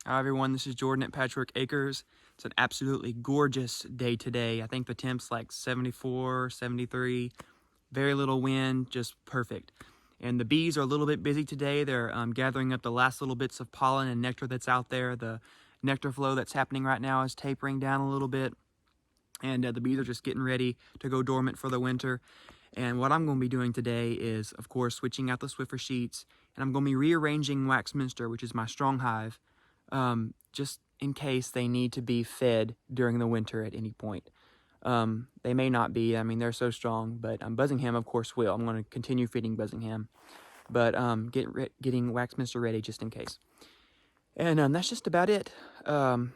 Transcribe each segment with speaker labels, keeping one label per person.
Speaker 1: Hi everyone, this is Jordan at Patchwork Acres. It's an absolutely gorgeous day today. I think the temp's like 74, 73, very little wind, just perfect. And the bees are a little bit busy today. They're gathering up the last little bits of pollen and nectar that's out there. The nectar flow that's happening right now is tapering down a little bit. And the bees are just getting ready to go dormant for the winter. And what I'm going to be doing today is, of course, switching out the Swiffer sheets. And I'm going to be rearranging Waxminster, which is my strong hive, just in case they need to be fed during the winter at any point. They may not be, I mean, they're so strong, but Buzzingham, of course, will. I'm going to continue feeding Buzzingham, but getting Waxminster ready just in case. And that's just about it.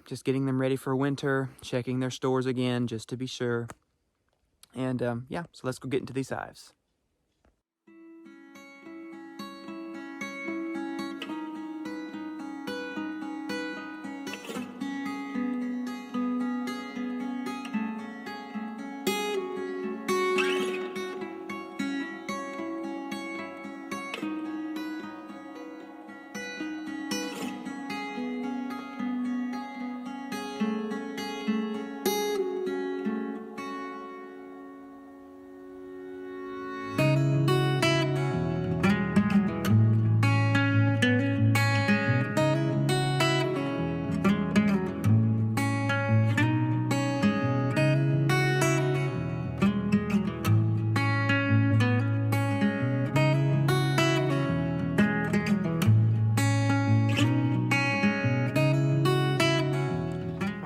Speaker 1: Just getting them ready for winter, checking their stores again just to be sure. And yeah, so let's go get into these hives.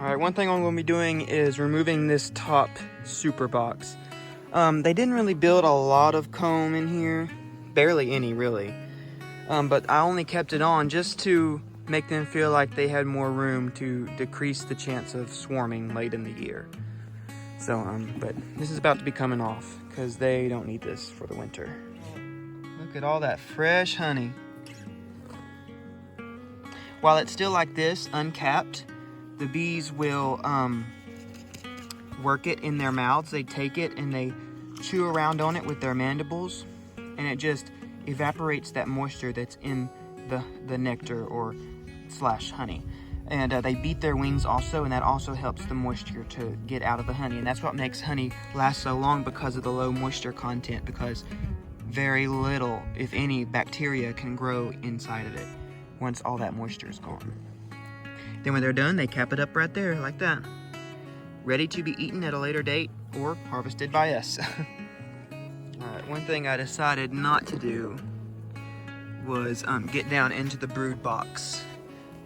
Speaker 1: Alright, one thing I'm going to be doing is removing this top super box. They didn't really build a lot of comb in here, barely any really, but I only kept it on just to make them feel like they had more room to decrease the chance of swarming late in the year. So, but this is about to be coming off because they don't need this for the winter. Look at all that fresh honey. While it's still like this, uncapped, the bees will work it in their mouths. They take it and they chew around on it with their mandibles, and it just evaporates that moisture that's in the nectar or slash honey. And they beat their wings also, and that also helps the moisture to get out of the honey. And that's what makes honey last so long, because of the low moisture content, because very little, if any, bacteria can grow inside of it once all that moisture is gone. Then when they're done, they cap it up right there, like that. Ready to be eaten at a later date or harvested by us. Alright, one thing I decided not to do was get down into the brood box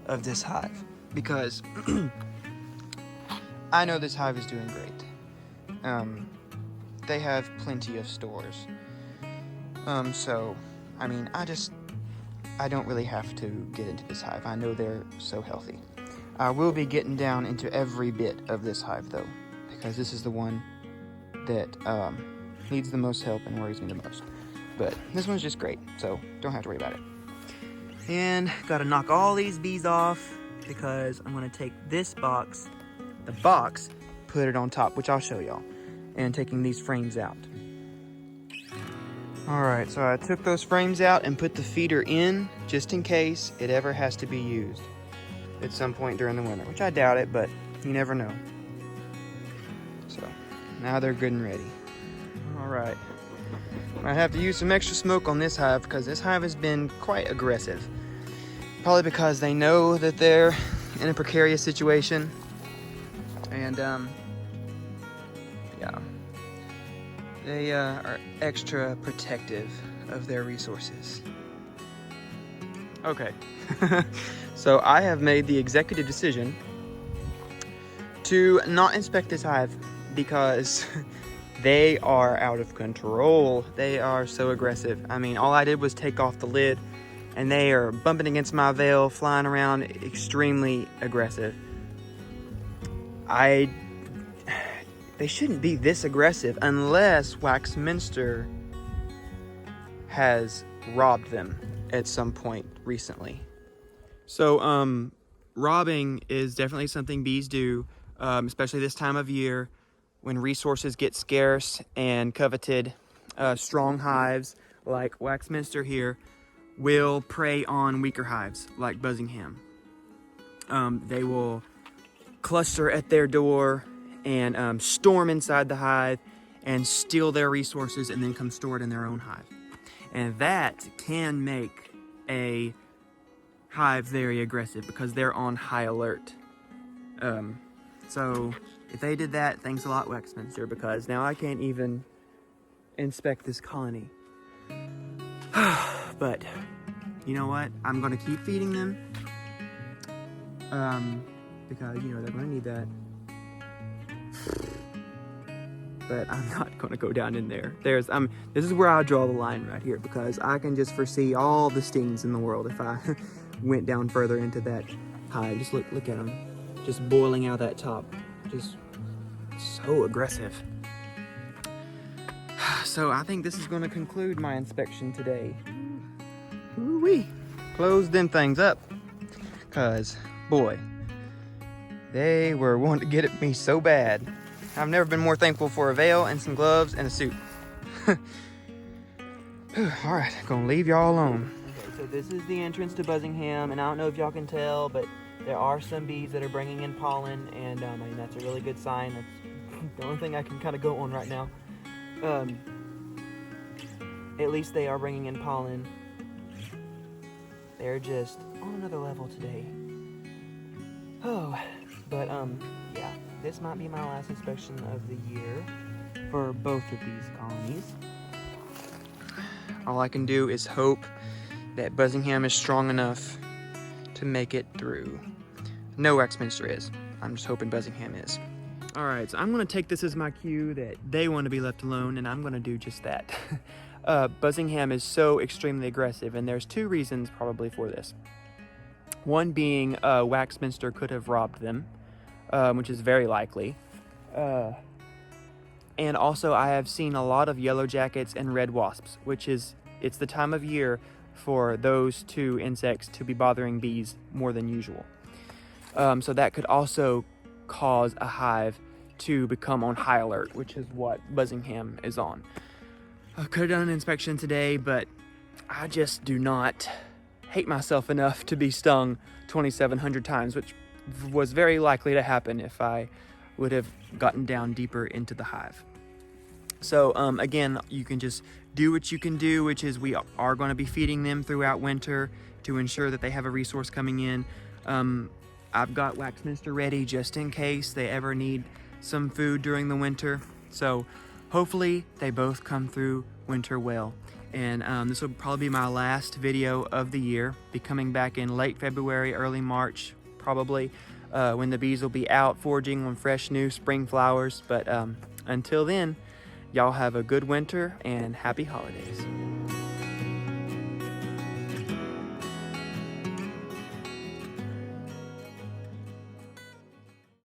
Speaker 1: of this hive, because I know this hive is doing great. They have plenty of stores. So, I mean, I don't really have to get into this hive. I know they're so healthy. I will be getting down into every bit of this hive though, because this is the one that needs the most help and worries me the most. But this one's just great, so don't have to worry about it. And gotta knock all these bees off, because I'm gonna take this box, put it on top, which I'll show y'all, and taking these frames out. Alright, so I took those frames out and put the feeder in, just in case it ever has to be used at some point during the winter, which I doubt it, but you never know. So now they're good and ready. Alright, I have to use some extra smoke on this hive, because this hive has been quite aggressive. Probably because they know that they're in a precarious situation, and yeah, they are extra protective of their resources. Okay. So I have made the executive decision to not inspect this hive, because they are out of control. They are so aggressive. I mean, all I did was take off the lid, and they are bumping against my veil, flying around, extremely aggressive. They shouldn't be this aggressive unless Waxminster has robbed them at some point recently. So, robbing is definitely something bees do, especially this time of year when resources get scarce and coveted. Strong hives like Waxminster here will prey on weaker hives like Buzzingham. they will cluster at their door and storm inside the hive and steal their resources and then come store it in their own hive. And that can make a hive very aggressive because they're on high alert. So if they did that, thanks a lot, Westminster, because now I can't even inspect this colony. But you know what? I'm gonna keep feeding them. Because you know they're gonna need that. But I'm not gonna go down in there. This is where I draw the line right here, because I can just foresee all the stings in the world if I went down further into that hive. Just look at them, just boiling out that top, just so aggressive. So I think this is gonna conclude my inspection today. Woo-wee. Close them things up, cause boy, they were wanting to get at me so bad. I've never been more thankful for a veil and some gloves and a suit. All right, gonna leave y'all alone. Okay, so this is the entrance to Buzzingham, and I don't know if y'all can tell, but there are some bees that are bringing in pollen, and I mean, that's a really good sign. That's the only thing I can kind of go on right now. At least they are bringing in pollen. They're just on another level today. Oh, but yeah, this might be my last inspection of the year for both of these colonies. All I can do is hope that Buzzingham is strong enough to make it through. No, Westminster is. I'm just hoping Buzzingham is. All right, so I'm gonna take this as my cue that they want to be left alone, and I'm gonna do just that. Buzzingham is so extremely aggressive, and there's two reasons probably for this. One being Westminster could have robbed them, which is very likely. And also I have seen a lot of yellow jackets and red wasps, it's the time of year for those two insects to be bothering bees more than usual. So that could also cause a hive to become on high alert, which is what Buzzingham is on. I could have done an inspection today, but I just do not hate myself enough to be stung 2,700 times, which was very likely to happen if I would have gotten down deeper into the hive. So again, you can just do what you can do, which is we are going to be feeding them throughout winter to ensure that they have a resource coming in. I've got Westminster ready just in case they ever need some food during the winter. So hopefully they both come through winter well. And this will probably be my last video of the year. Be coming back in late February, early March, probably, when the bees will be out foraging on fresh new spring flowers. But until then, y'all have a good winter and happy holidays.